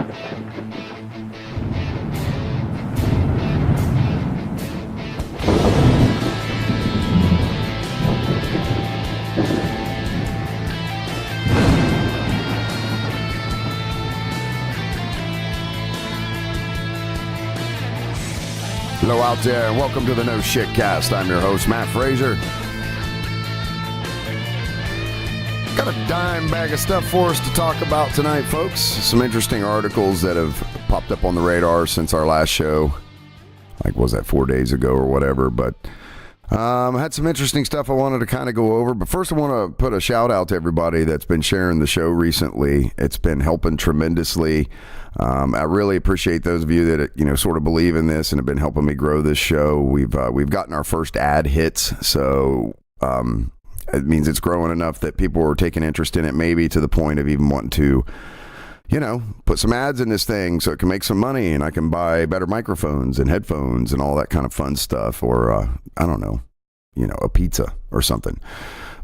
Hello out there, and welcome to the No Shit Cast. I'm your host, Matt Fraser. Got a dime bag of stuff for us to talk about tonight, folks. Some interesting articles that have popped up on the radar since our last show. Like, was that 4 days ago or whatever? But I had some interesting stuff I wanted to kind of go over. But first, I want to put a shout out to everybody that's been sharing the show recently. It's been helping tremendously. I really appreciate those of you that sort of believe in this and have been helping me grow this show. We've gotten our first ad hits, so it means it's growing enough that people are taking interest in it, maybe to the point of even wanting to, put some ads in this thing so it can make some money and I can buy better microphones and headphones and all that kind of fun stuff, or I don't know, a pizza or something.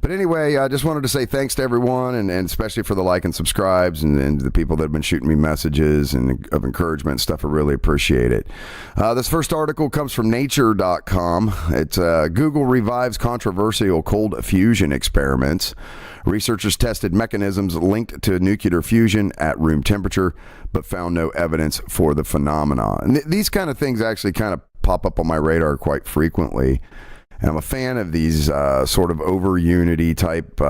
But anyway, I just wanted to say thanks to everyone, and especially for the like and subscribes and the people that have been shooting me messages and of encouragement and stuff. I really appreciate it. This first article comes from Nature.com. It's Google revives controversial cold fusion experiments. Researchers tested mechanisms linked to nuclear fusion at room temperature, but found no evidence for the phenomena. And these kind of things actually kind of pop up on my radar quite frequently. And I'm a fan of these sort of over Unity type,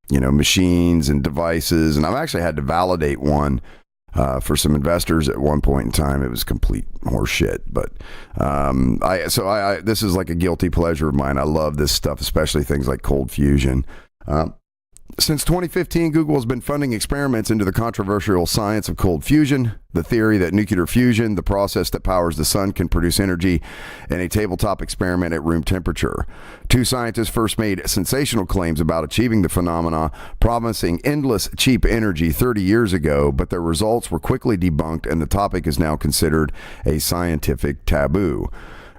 machines and devices. And I've actually had to validate one for some investors at one point in time. It was complete horseshit. But this is like a guilty pleasure of mine. I love this stuff, especially things like cold fusion. Since 2015, Google has been funding experiments into the controversial science of cold fusion, the theory that nuclear fusion, the process that powers the sun, can produce energy in a tabletop experiment at room temperature. Two scientists first made sensational claims about achieving the phenomena, promising endless cheap energy 30 years ago, but their results were quickly debunked, and the topic is now considered a scientific taboo.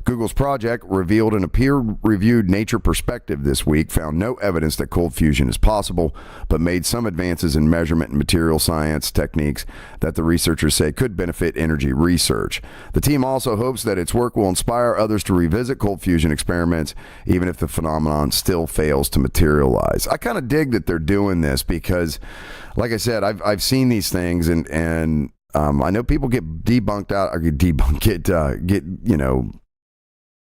Google's project, revealed in a peer-reviewed Nature Perspective this week, found no evidence that cold fusion is possible, but made some advances in measurement and material science techniques that the researchers say could benefit energy research. The team also hopes that its work will inspire others to revisit cold fusion experiments, even if the phenomenon still fails to materialize. I kind of dig that they're doing this because, like I said, I've seen these things, and I know people get debunked out, or get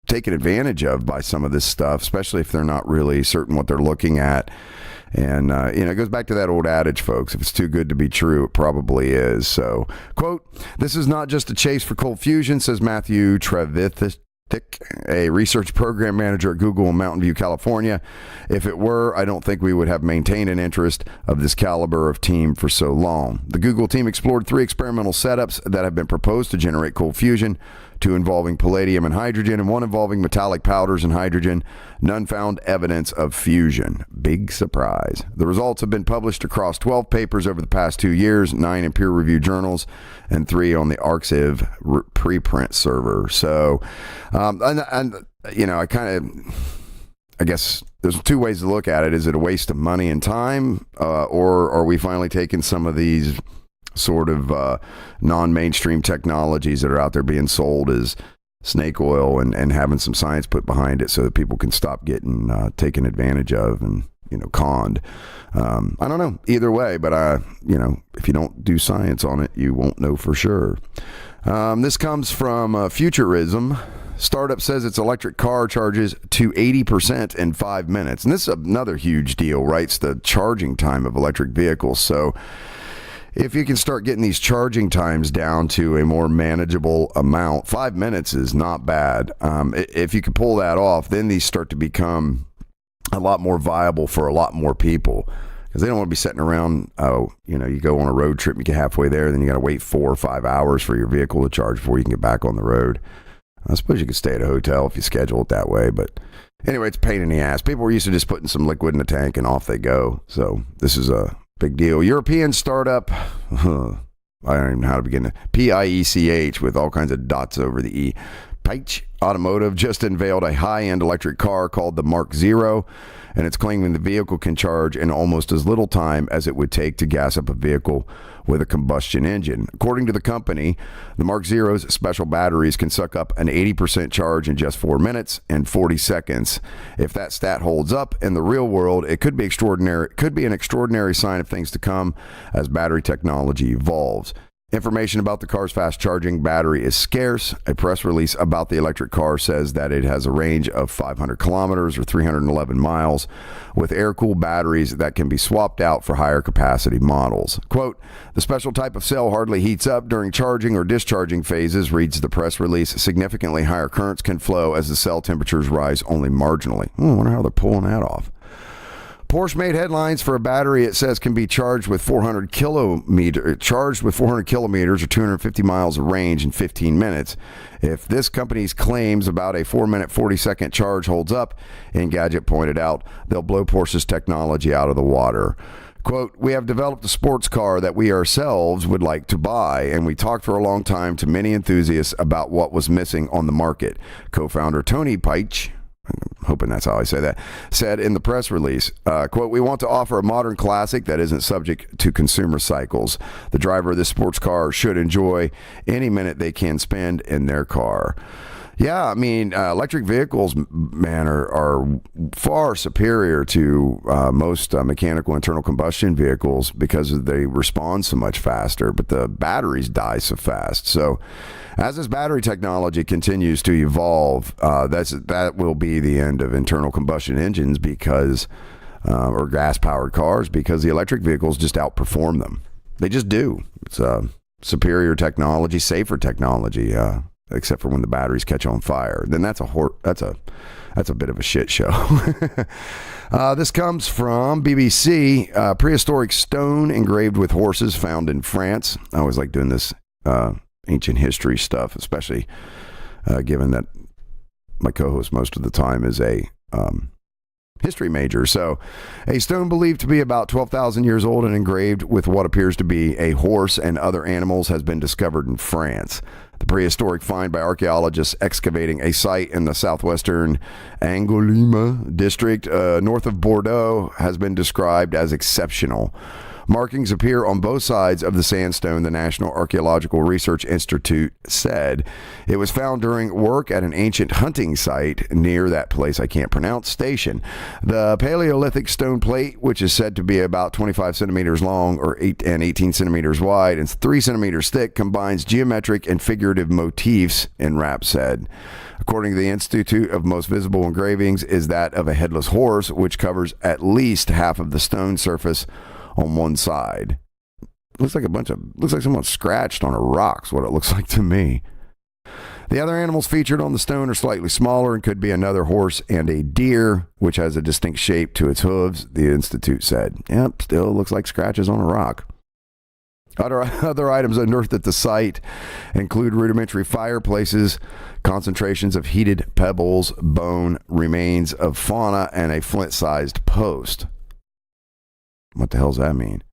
taken advantage of by some of this stuff, especially if they're not really certain what they're looking at. And, it goes back to that old adage, folks. If it's too good to be true, it probably is. So, quote, "This is not just a chase for cold fusion," says Matthew Trevithick, a research program manager at Google in Mountain View, California. "If it were, I don't think we would have maintained an interest of this caliber of team for so long." The Google team explored 3 experimental setups that have been proposed to generate cold fusion, 2 involving palladium and hydrogen, and 1 involving metallic powders and hydrogen. None found evidence of fusion. Big surprise. The results have been published across 12 papers over the past 2 years, 9 in peer-reviewed journals, and 3 on the Arxiv preprint server. So, I guess there's 2 ways to look at it. Is it a waste of money and time, or are we finally taking some of these sort of non-mainstream technologies that are out there being sold as snake oil and having some science put behind it so that people can stop getting taken advantage of and conned? I don't know either way, but if you don't do science on it, you won't know for sure. This comes from Futurism. Startup says its electric car charges to 80% in 5 minutes, and this is another huge deal, right? It's the charging time of electric vehicles. So if you can start getting these charging times down to a more manageable amount, 5 minutes is not bad. If you can pull that off, then these start to become a lot more viable for a lot more people, because they don't want to be sitting around. You go on a road trip, you get halfway there, then you got to wait 4 or 5 hours for your vehicle to charge before you can get back on the road. I suppose you could stay at a hotel if you schedule it that way, but anyway, it's a pain in the ass. People were used to just putting some liquid in the tank and off they go. So this is a big deal. European startup, I don't even know how to begin. PIECH with all kinds of dots over the E. Peich Automotive just unveiled a high-end electric car called the Mark Zero, and it's claiming the vehicle can charge in almost as little time as it would take to gas up a vehicle with a combustion engine. According to the company, the Mark Zero's special batteries can suck up an 80% charge in just 4 minutes and 40 seconds. If that stat holds up in the real world, it could be extraordinary. It could be an extraordinary sign of things to come as battery technology evolves. Information about the car's fast charging battery is scarce. A press release about the electric car says that it has a range of 500 kilometers or 311 miles with air-cooled batteries that can be swapped out for higher capacity models. Quote, the special type of cell hardly heats up during charging or discharging phases, reads the press release. Significantly higher currents can flow as the cell temperatures rise only marginally. I wonder how they're pulling that off. Porsche made headlines for a battery it says can be charged with 400 kilometers or 250 miles of range in 15 minutes. If this company's claims about a 4-minute, 40-second charge holds up, Engadget pointed out, they'll blow Porsche's technology out of the water. Quote, we have developed a sports car that we ourselves would like to buy, and we talked for a long time to many enthusiasts about what was missing on the market. Co-founder Tony Peich, I'm hoping that's how I say that, said in the press release, quote, we want to offer a modern classic that isn't subject to consumer cycles. The driver of this sports car should enjoy any minute they can spend in their car. Yeah, I mean, electric vehicles, man, are far superior to most mechanical internal combustion vehicles because they respond so much faster, but the batteries die so fast. So as this battery technology continues to evolve, that will be the end of internal combustion engines because, or gas-powered cars, because the electric vehicles just outperform them. They just do. It's superior technology, safer technology, except for when the batteries catch on fire. Then that's a bit of a shit show. This comes from BBC. Prehistoric stone engraved with horses found in France. I always like doing this ancient history stuff, especially given that my co-host most of the time is a history major. So a stone believed to be about 12,000 years old and engraved with what appears to be a horse and other animals has been discovered in France. The prehistoric find by archaeologists excavating a site in the southwestern Angoulême district north of Bordeaux has been described as exceptional. Markings appear on both sides of the sandstone, the National Archaeological Research Institute said. It was found during work at an ancient hunting site near that place I can't pronounce station. The Paleolithic stone plate, which is said to be about 25 centimeters long or 18 centimeters wide and 3 centimeters thick, combines geometric and figurative motifs, Enrap said. According to the Institute, of most visible engravings is that of a headless horse, which covers at least half of the stone surface on one side. Looks like someone scratched on a rock's what it looks like to me. The other animals featured on the stone are slightly smaller and could be another horse and a deer, which has a distinct shape to its hooves, the Institute said. Yep, still looks like scratches on a rock. Other items unearthed at the site include rudimentary fireplaces, concentrations of heated pebbles, bone, remains of fauna, and a flint-sized post. What the hell does that mean?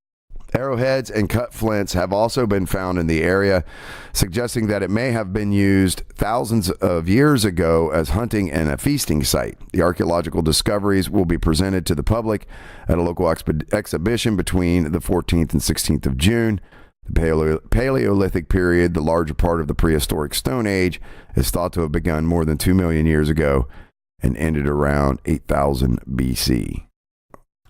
Arrowheads and cut flints have also been found in the area, suggesting that it may have been used thousands of years ago as hunting and a feasting site. The archaeological discoveries will be presented to the public at a local exhibition between the 14th and 16th of June. The Paleolithic period, the larger part of the prehistoric Stone Age, is thought to have begun more than 2 million years ago and ended around 8000 BC.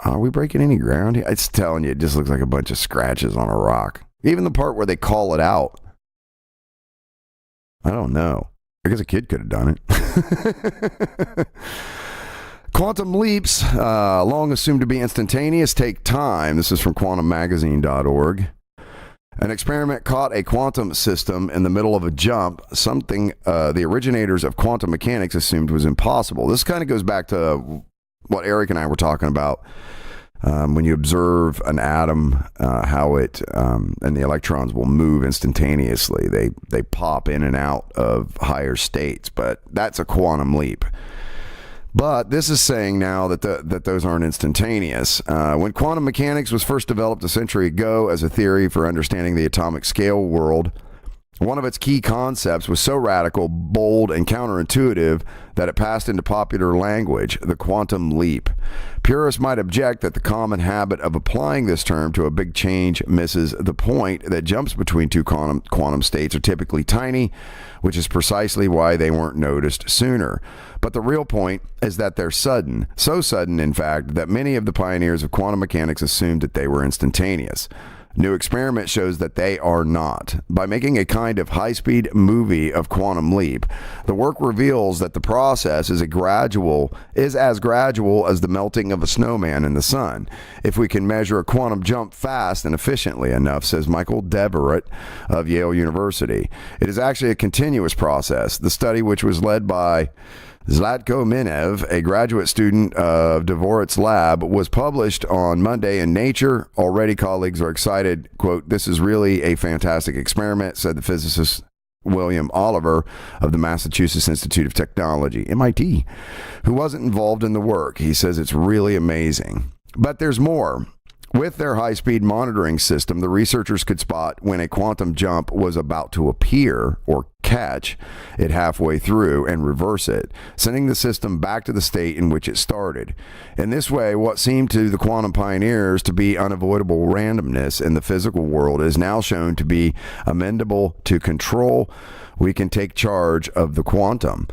Are we breaking any ground here? It's telling you, it just looks like a bunch of scratches on a rock. Even the part where they call it out. I don't know. I guess a kid could have done it. Quantum leaps, long assumed to be instantaneous, take time. This is from quantummagazine.org. An experiment caught a quantum system in the middle of a jump, something the originators of quantum mechanics assumed was impossible. This kind of goes back to what Eric and I were talking about when you observe an atom, how it and the electrons will move instantaneously. They pop in and out of higher states, but that's a quantum leap. But this is saying now that those aren't instantaneous. When quantum mechanics was first developed a century ago as a theory for understanding the atomic scale world, One of its key concepts was so radical, bold, and counterintuitive that it passed into popular language, the quantum leap. Purists might object that the common habit of applying this term to a big change misses the point that jumps between two quantum states are typically tiny, which is precisely why they weren't noticed sooner. But the real point is that they're sudden, so sudden, in fact, that many of the pioneers of quantum mechanics assumed that they were instantaneous. New experiment shows that they are not. By making a kind of high-speed movie of quantum leap, the work reveals that the process is as gradual as the melting of a snowman in the sun. If we can measure a quantum jump fast and efficiently enough, says Michael Deverett of Yale University. It is actually a continuous process. The study, which was led by Zlatko Minev, a graduate student of Devoret's lab, was published on Monday in Nature. Already colleagues are excited. Quote, "This is really a fantastic experiment," said the physicist William Oliver of the Massachusetts Institute of Technology, MIT, who wasn't involved in the work. He says it's really amazing. But there's more. With their high-speed monitoring system, the researchers could spot when a quantum jump was about to appear or catch it halfway through and reverse it, sending the system back to the state in which it started. In this way, what seemed to the quantum pioneers to be unavoidable randomness in the physical world is now shown to be amenable to control. We can take charge of the quantum.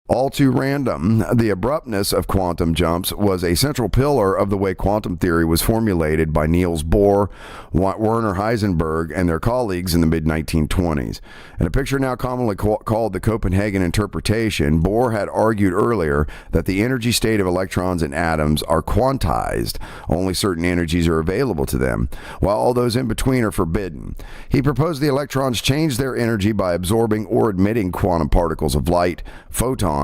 All too random, the abruptness of quantum jumps was a central pillar of the way quantum theory was formulated by Niels Bohr, Werner Heisenberg, and their colleagues in the mid-1920s. In a picture now commonly called the Copenhagen interpretation, Bohr had argued earlier that the energy state of electrons and atoms are quantized. Only certain energies are available to them, while all those in between are forbidden. He proposed the electrons change their energy by absorbing or emitting quantum particles of light, photons,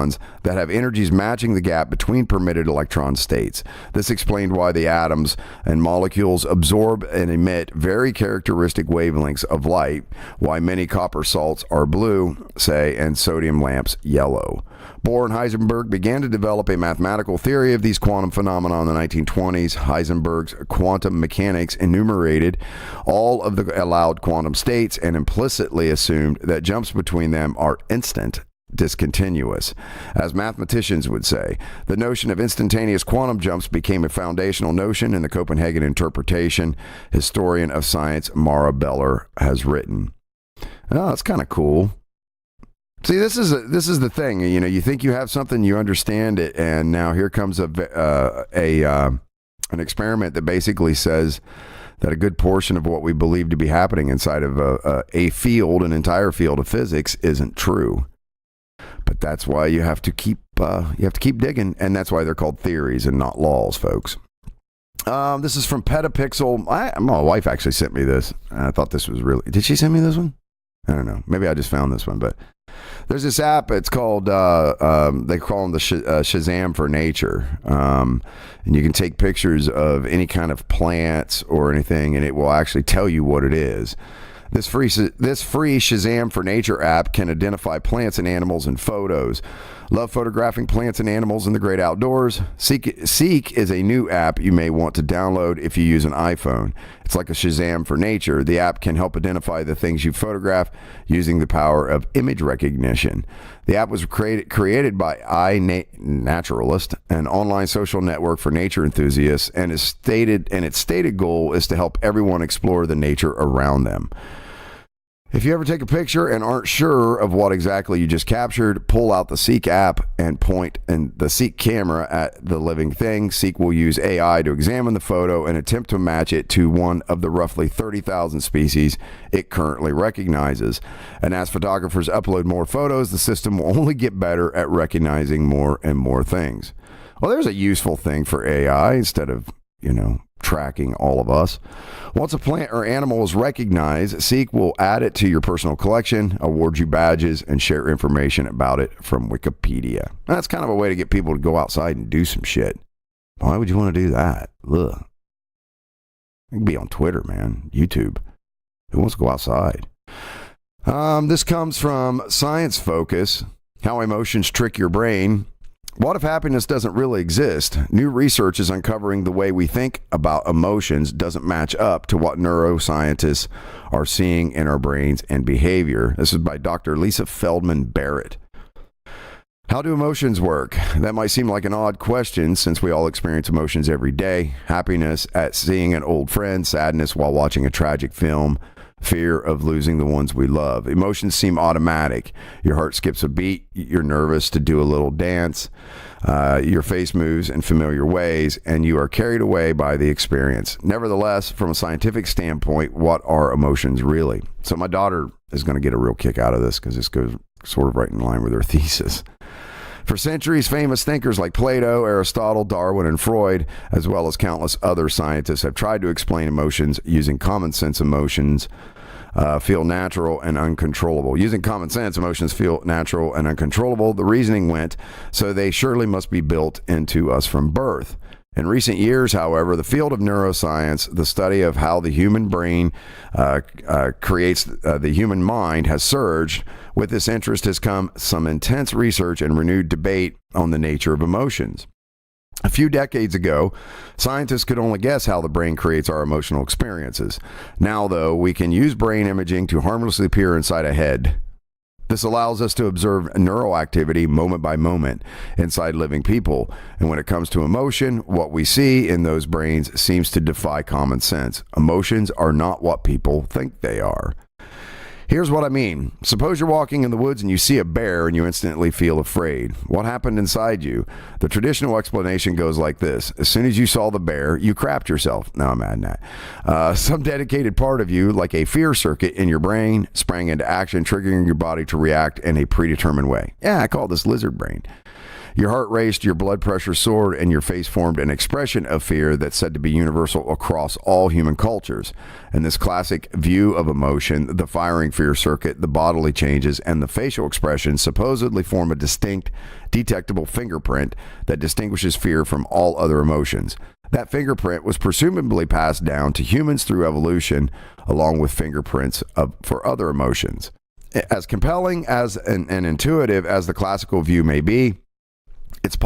that have energies matching the gap between permitted electron states. This explained why the atoms and molecules absorb and emit very characteristic wavelengths of light, why many copper salts are blue, say, and sodium lamps yellow. Bohr and Heisenberg began to develop a mathematical theory of these quantum phenomena in the 1920s. Heisenberg's quantum mechanics enumerated all of the allowed quantum states and implicitly assumed that jumps between them are instant, discontinuous. As mathematicians would say, the notion of instantaneous quantum jumps became a foundational notion in the Copenhagen interpretation, historian of science Mara Beller has written. Oh, that's kind of cool. See, this is the thing. You know, you think you have something, you understand it, and now here comes an experiment that basically says that a good portion of what we believe to be happening inside of a field, an entire field of physics, isn't true. But that's why you have to keep digging, and that's why they're called theories and not laws, folks. This is from Petapixel. My wife actually sent me this. I thought this was really... Did she send me this one? I don't know. Maybe I just found this one, but there's this app. It's called, they call them the Shazam for nature. And you can take pictures of any kind of plants or anything, and it will actually tell you what it is. This free Shazam for Nature app can identify plants and animals in photos. Love photographing plants and animals in the great outdoors? Seek is a new app you may want to download if you use an iPhone. It's like a Shazam for Nature. The app can help identify the things you photograph using the power of image recognition. The app was created by iNaturalist, an online social network for nature enthusiasts, and its stated goal is to help everyone explore the nature around them. If you ever take a picture and aren't sure of what exactly you just captured, pull out the Seek app and point the Seek camera at the living thing. Seek will use AI to examine the photo and attempt to match it to one of the roughly 30,000 species it currently recognizes. And as photographers upload more photos, the system will only get better at recognizing more and more things. Well, there's a useful thing for AI instead of, tracking all of us. Once a plant or animal is recognized, Seek will add it to your personal collection, award you badges, and share information about it from Wikipedia. That's kind of a way to get people to go outside and do some shit. Why would you want to do that? Ugh. It can be on Twitter, man. YouTube. Who wants to go outside? This comes from Science Focus, How Emotions Trick Your Brain. What if happiness doesn't really exist? New research is uncovering the way we think about emotions doesn't match up to what neuroscientists are seeing in our brains and behavior. This is by Dr. Lisa Feldman Barrett. How do emotions work? That might seem like an odd question since we all experience emotions every day. Happiness at seeing an old friend, sadness while watching a tragic film, fear of losing the ones we love. Emotions seem automatic. Your heart skips a beat. You're nervous to do a little dance. Your face moves in familiar ways, and you are carried away by the experience. Nevertheless, from a scientific standpoint, what are emotions really? So my daughter is going to get a real kick out of this because this goes sort of right in line with her thesis. For centuries, famous thinkers like Plato, Aristotle, Darwin, and Freud, as well as countless other scientists, have tried to explain emotions using common sense. Emotions feel natural and uncontrollable. Using common sense, emotions feel natural and uncontrollable. The reasoning went, so they surely must be built into us from birth. In recent years, however, the field of neuroscience, the study of how the human brain creates the human mind, has surged. With this interest has come some intense research and renewed debate on the nature of emotions. A few decades ago, scientists could only guess how the brain creates our emotional experiences. Now, though, we can use brain imaging to harmlessly peer inside a head. This allows us to observe neural activity moment by moment inside living people. And when it comes to emotion, what we see in those brains seems to defy common sense. Emotions are not what people think they are. Here's what I mean. Suppose you're walking in the woods and you see a bear and you instantly feel afraid. What happened inside you? The traditional explanation goes like this. As soon as you saw the bear, you crapped yourself. No, I'm adding that. Some dedicated part of you, like a fear circuit in your brain, sprang into action, triggering your body to react in a predetermined way. Yeah, I call this lizard brain. Your heart raced, your blood pressure soared, and your face formed an expression of fear that's said to be universal across all human cultures. In this classic view of emotion, the firing fear circuit, the bodily changes, and the facial expressions supposedly form a distinct, detectable fingerprint that distinguishes fear from all other emotions. That fingerprint was presumably passed down to humans through evolution, along with fingerprints for other emotions. As compelling as and intuitive as the classical view may be, it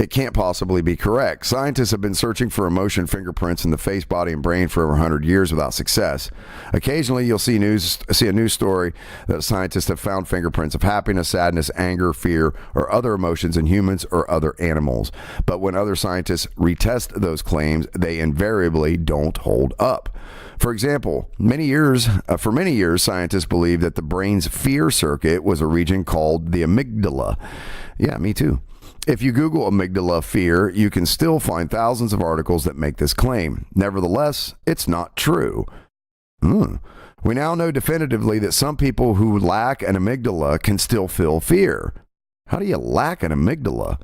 can't possibly be correct. Scientists have been searching for emotion fingerprints in the face, body, and brain for over 100 years without success. Occasionally, you'll see a news story that scientists have found fingerprints of happiness, sadness, anger, fear, or other emotions in humans or other animals. But when other scientists retest those claims, they invariably don't hold up. For example, for many years, scientists believed that the brain's fear circuit was a region called the amygdala. Yeah, me too. If you Google amygdala fear, you can still find thousands of articles that make this claim. Nevertheless, it's not true. We now know definitively that some people who lack an amygdala can still feel fear. How do you lack an amygdala?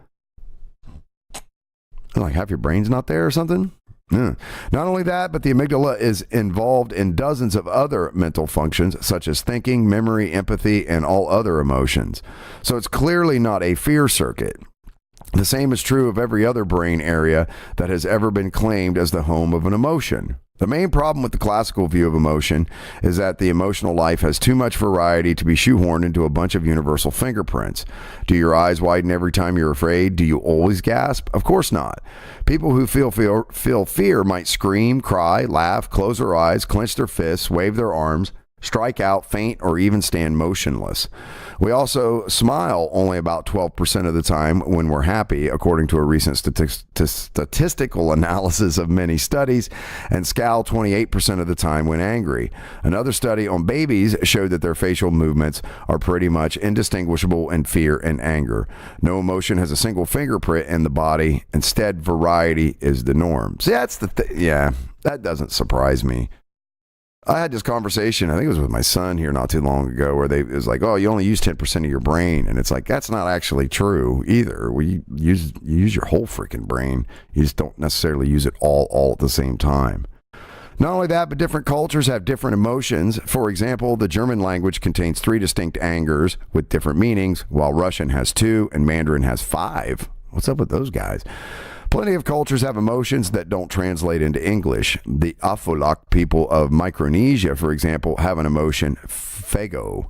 Like half your brain's not there or something? Not only that, but the amygdala is involved in dozens of other mental functions, such as thinking, memory, empathy, and all other emotions. So it's clearly not a fear circuit. The same is true of every other brain area that has ever been claimed as the home of an emotion. The main problem with the classical view of emotion is that the emotional life has too much variety to be shoehorned into a bunch of universal fingerprints. Do your eyes widen every time you're afraid? Do you always gasp? Of course not. People who feel fear might scream, cry, laugh, close their eyes, clench their fists, wave their arms, strike out, faint, or even stand motionless. We also smile only about 12% of the time when we're happy, according to a recent statistical analysis of many studies, and scowl 28% of the time when angry. Another study on babies showed that their facial movements are pretty much indistinguishable in fear and anger. No emotion has a single fingerprint in the body. Instead, variety is the norm. See, that's that doesn't surprise me. I had this conversation, I think it was with my son here not too long ago, where it was like, oh, you only use 10% of your brain. And it's like, that's not actually true either. You use your whole freaking brain. You just don't necessarily use it all at the same time. Not only that, but different cultures have different emotions. For example, the German language contains 3 distinct angers with different meanings, while Russian has 2 and Mandarin has 5. What's up with those guys? Plenty of cultures have emotions that don't translate into English. The Afulak people of Micronesia, for example, have an emotion, fago.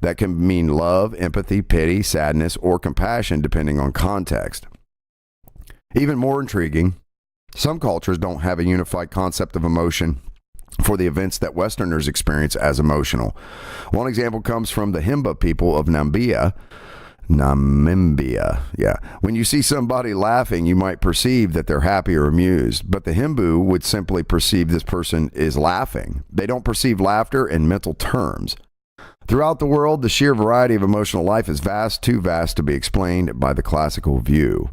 that can mean love, empathy, pity, sadness, or compassion depending on context. Even more intriguing, some cultures don't have a unified concept of emotion for the events that Westerners experience as emotional. One example comes from the Himba people of Namibia. Yeah. When you see somebody laughing, you might perceive that they're happy or amused, but the Himbu would simply perceive this person is laughing. They don't perceive laughter in mental terms. Throughout the world, the sheer variety of emotional life is vast, too vast to be explained by the classical view.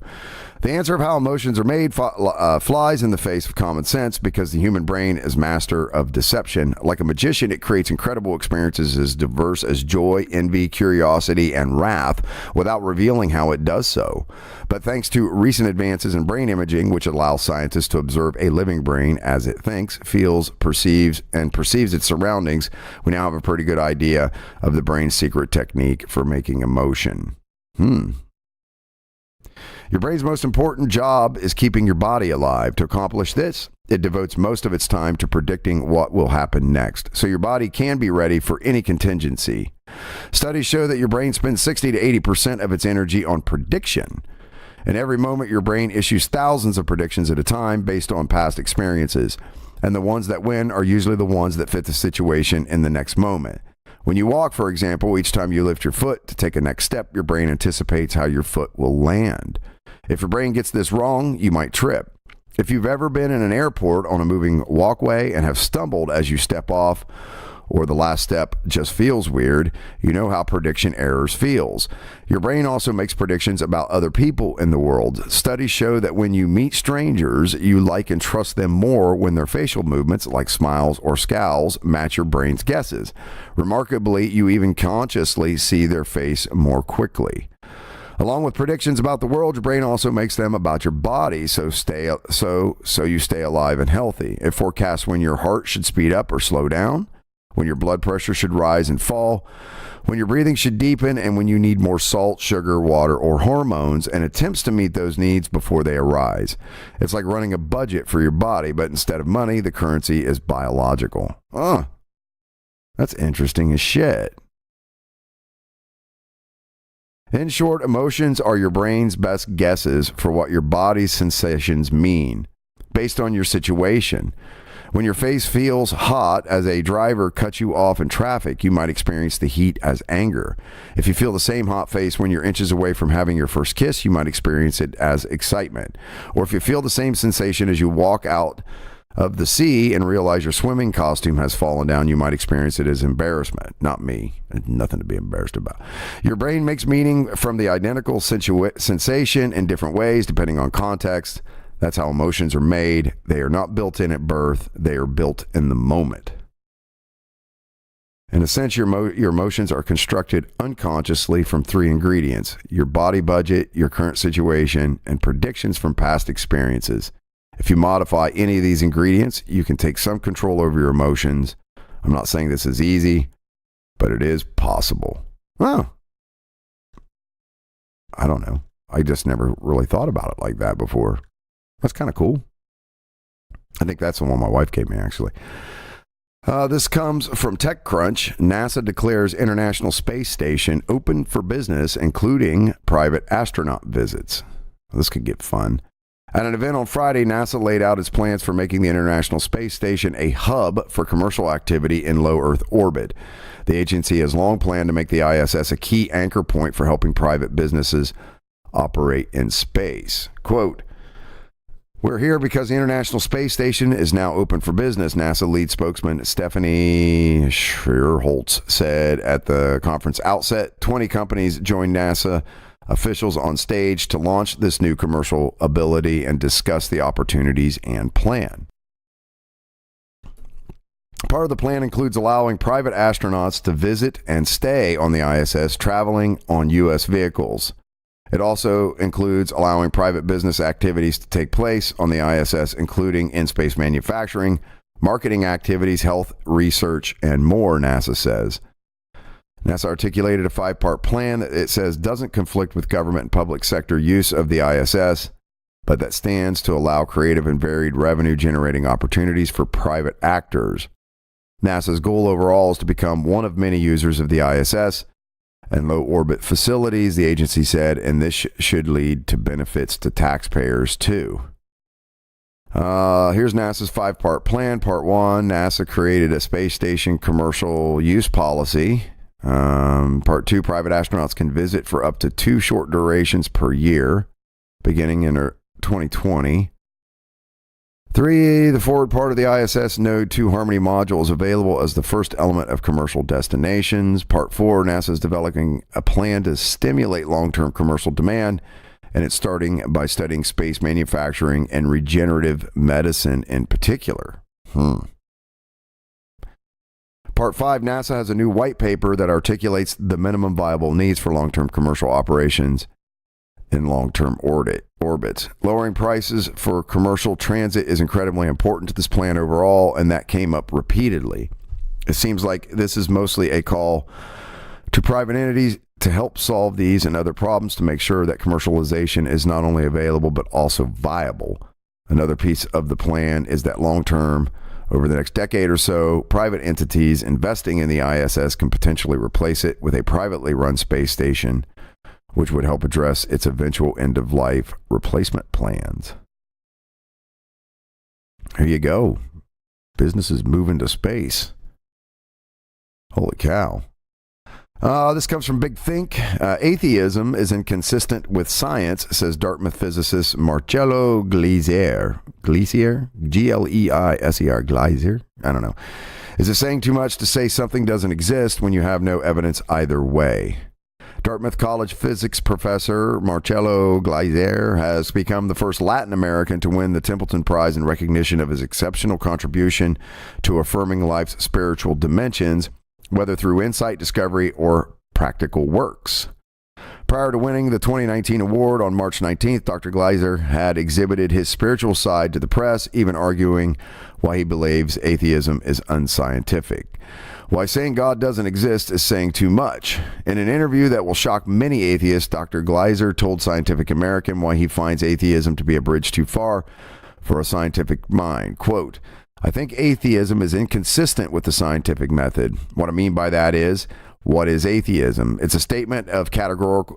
The answer of how emotions are made flies in the face of common sense because the human brain is master of deception. Like a magician, it creates incredible experiences as diverse as joy, envy, curiosity, and wrath without revealing how it does so. But thanks to recent advances in brain imaging, which allows scientists to observe a living brain as it thinks, feels, perceives its surroundings, we now have a pretty good idea of the brain's secret technique for making emotion. Your brain's most important job is keeping your body alive. To accomplish this, it devotes most of its time to predicting what will happen next, so your body can be ready for any contingency. Studies show that your brain spends 60 to 80% of its energy on prediction. And every moment, your brain issues thousands of predictions at a time based on past experiences. And the ones that win are usually the ones that fit the situation in the next moment. When you walk, for example, each time you lift your foot to take a next step, your brain anticipates how your foot will land. If your brain gets this wrong, you might trip. If you've ever been in an airport on a moving walkway and have stumbled as you step off, or the last step just feels weird, you know how prediction errors feels. Your brain also makes predictions about other people in the world. Studies show that when you meet strangers, you like and trust them more when their facial movements, like smiles or scowls, match your brain's guesses. Remarkably, you even consciously see their face more quickly. Along with predictions about the world, your brain also makes them about your body, so you stay alive and healthy. It forecasts when your heart should speed up or slow down, when your blood pressure should rise and fall, when your breathing should deepen, and when you need more salt, sugar, water, or hormones, and attempts to meet those needs before they arise. It's like running a budget for your body, but instead of money, the currency is biological. That's interesting as shit. In short, emotions are your brain's best guesses for what your body's sensations mean, based on your situation. When your face feels hot as a driver cuts you off in traffic, you might experience the heat as anger. If you feel the same hot face when you're inches away from having your first kiss, you might experience it as excitement. Or if you feel the same sensation as you walk out of the sea and realize your swimming costume has fallen down, you might experience it as embarrassment. Not me. Nothing to be embarrassed about. Your brain makes meaning from the identical sensation in different ways depending on context. That's how emotions are made. They are not built in at birth. They are built in the moment. In a sense, your emotions are constructed unconsciously from three ingredients: your body budget, your current situation, and predictions from past experiences. If you modify any of these ingredients, you can take some control over your emotions. I'm not saying this is easy, but it is possible. Oh, I don't know. I just never really thought about it like that before. That's kind of cool. I think that's the one my wife gave me, actually. This comes from TechCrunch. NASA declares International Space Station open for business, including private astronaut visits. This could get fun. At an event on Friday, NASA laid out its plans for making the International Space Station a hub for commercial activity in low Earth orbit. The agency has long planned to make the ISS a key anchor point for helping private businesses operate in space. Quote, "We're here because the International Space Station is now open for business," NASA lead spokesman Stephanie Schierholtz said at the conference outset. 20 companies joined NASA officials on stage to launch this new commercial ability and discuss the opportunities and plan. Part of the plan includes allowing private astronauts to visit and stay on the ISS, traveling on U.S. vehicles. It also includes allowing private business activities to take place on the ISS, including in-space manufacturing, marketing activities, health research, and more, NASA says. NASA articulated a 5-part plan that it says doesn't conflict with government and public sector use of the ISS, but that stands to allow creative and varied revenue-generating opportunities for private actors. NASA's goal overall is to become one of many users of the ISS, and low orbit facilities, the agency said, and this should lead to benefits to taxpayers too. Here's NASA's 5-part plan. Part 1, NASA created a space station commercial use policy. Part 2, private astronauts can visit for up to 2 short durations per year, beginning in 2020. 3, the forward part of the ISS Node 2 Harmony module is available as the first element of commercial destinations. Part 4, NASA is developing a plan to stimulate long-term commercial demand, and it's starting by studying space manufacturing and regenerative medicine in particular. Part 5, NASA has a new white paper that articulates the minimum viable needs for long-term commercial operations in long-term orbits. Lowering prices for commercial transit is incredibly important to this plan overall, and that came up repeatedly. It seems like this is mostly a call to private entities to help solve these and other problems to make sure that commercialization is not only available but also viable. Another piece of the plan is that long-term, over the next decade or so, private entities investing in the ISS can potentially replace it with a privately run space station, which would help address its eventual end-of-life replacement plans. Here you go. Businesses moving to space. Holy cow. This comes from Big Think. Atheism is inconsistent with science, says Dartmouth physicist Marcello Gleiser. Gleiser? G-L-E-I-S-E-R. Gleiser? I don't know. Is it saying too much to say something doesn't exist when you have no evidence either way? Dartmouth College physics professor Marcello Gleiser has become the first Latin American to win the Templeton Prize in recognition of his exceptional contribution to affirming life's spiritual dimensions, whether through insight, discovery, or practical works. Prior to winning the 2019 award on March 19th, Dr. Gleiser had exhibited his spiritual side to the press, even arguing why he believes atheism is unscientific. Why saying God doesn't exist is saying too much. In an interview that will shock many atheists, Dr. Gleiser told Scientific American why he finds atheism to be a bridge too far for a scientific mind. Quote, I think atheism is inconsistent with the scientific method. What I mean by that is, what is atheism? It's a statement of a categorical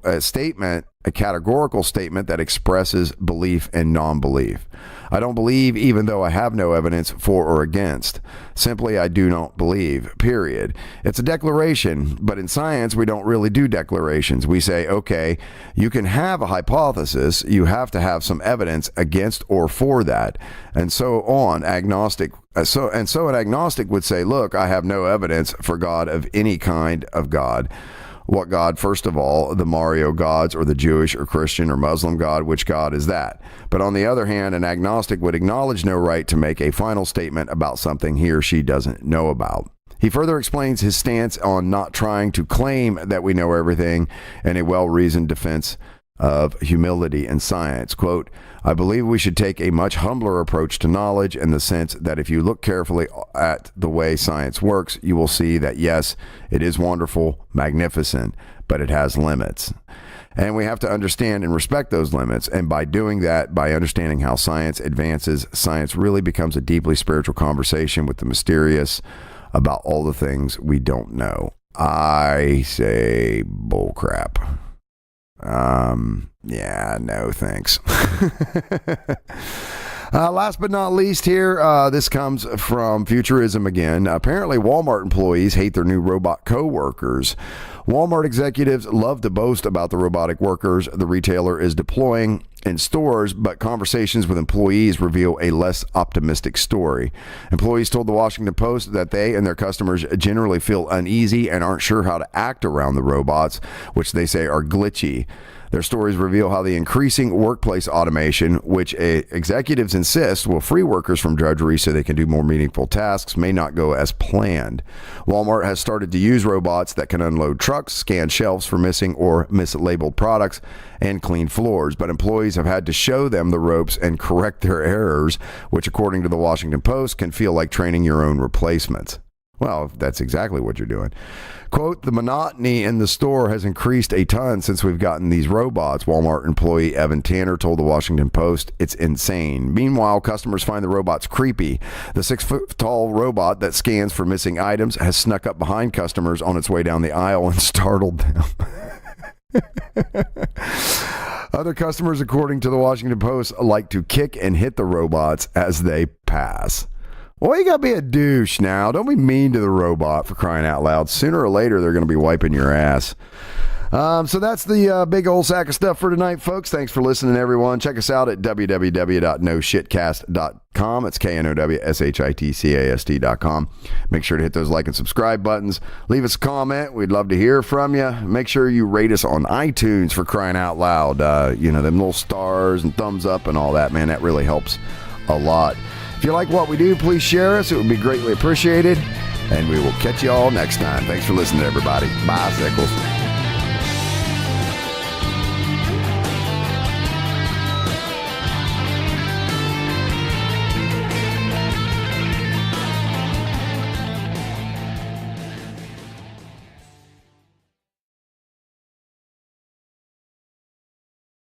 statement that expresses belief and non-belief. I don't believe even though I have no evidence for or against. Simply, I do not believe, period. It's a declaration, but in science, we don't really do declarations. We say, okay, you can have a hypothesis, you have to have some evidence against or for that, and so on. So an agnostic would say, look, I have no evidence for God of any kind of God. What God? First of all, the Mario gods, or the Jewish or Christian or Muslim God, which God is that? But on the other hand, an agnostic would acknowledge no right to make a final statement about something he or she doesn't know about. He further explains his stance on not trying to claim that we know everything in a well-reasoned defense of humility in science. Quote, I believe we should take a much humbler approach to knowledge in the sense that if you look carefully at the way science works, you will see that yes, it is wonderful, magnificent, but it has limits. And we have to understand and respect those limits. And by doing that, by understanding how science advances, science really becomes a deeply spiritual conversation with the mysterious about all the things we don't know. I say bullcrap. Yeah, no, thanks. Last but not least here, this comes from Futurism again. Apparently, Walmart employees hate their new robot co-workers. Walmart executives love to boast about the robotic workers the retailer is deploying in stores, but conversations with employees reveal a less optimistic story. Employees told the Washington Post that they and their customers generally feel uneasy and aren't sure how to act around the robots, which they say are glitchy. Their stories reveal how the increasing workplace automation, which executives insist will free workers from drudgery so they can do more meaningful tasks, may not go as planned. Walmart has started to use robots that can unload trucks, scan shelves for missing or mislabeled products, and clean floors, but employees have had to show them the ropes and correct their errors, which according to the Washington Post can feel like training your own replacements. Well, that's exactly what you're doing. Quote, the monotony in the store has increased a ton since we've gotten these robots, Walmart employee Evan Tanner told the Washington Post. It's insane. Meanwhile, customers find the robots creepy. The 6-foot-tall robot that scans for missing items has snuck up behind customers on its way down the aisle and startled them. Other customers, according to the Washington Post, like to kick and hit the robots as they pass. Well, you gotta be a douche now. Don't be mean to the robot, for crying out loud. Sooner or later, they're gonna be wiping your ass. So that's the big old sack of stuff for tonight, folks. Thanks for listening, everyone. Check us out at www.noshitcast.com. It's KNOWSHITCAST.com. Make sure to hit those like and subscribe buttons. Leave us a comment. We'd love to hear from you. Make sure you rate us on iTunes, for crying out loud. Them little stars and thumbs up and all that, man. That really helps a lot. If you like what we do, please share us. It would be greatly appreciated. And we will catch you all next time. Thanks for listening, everybody. Bye, Sickles.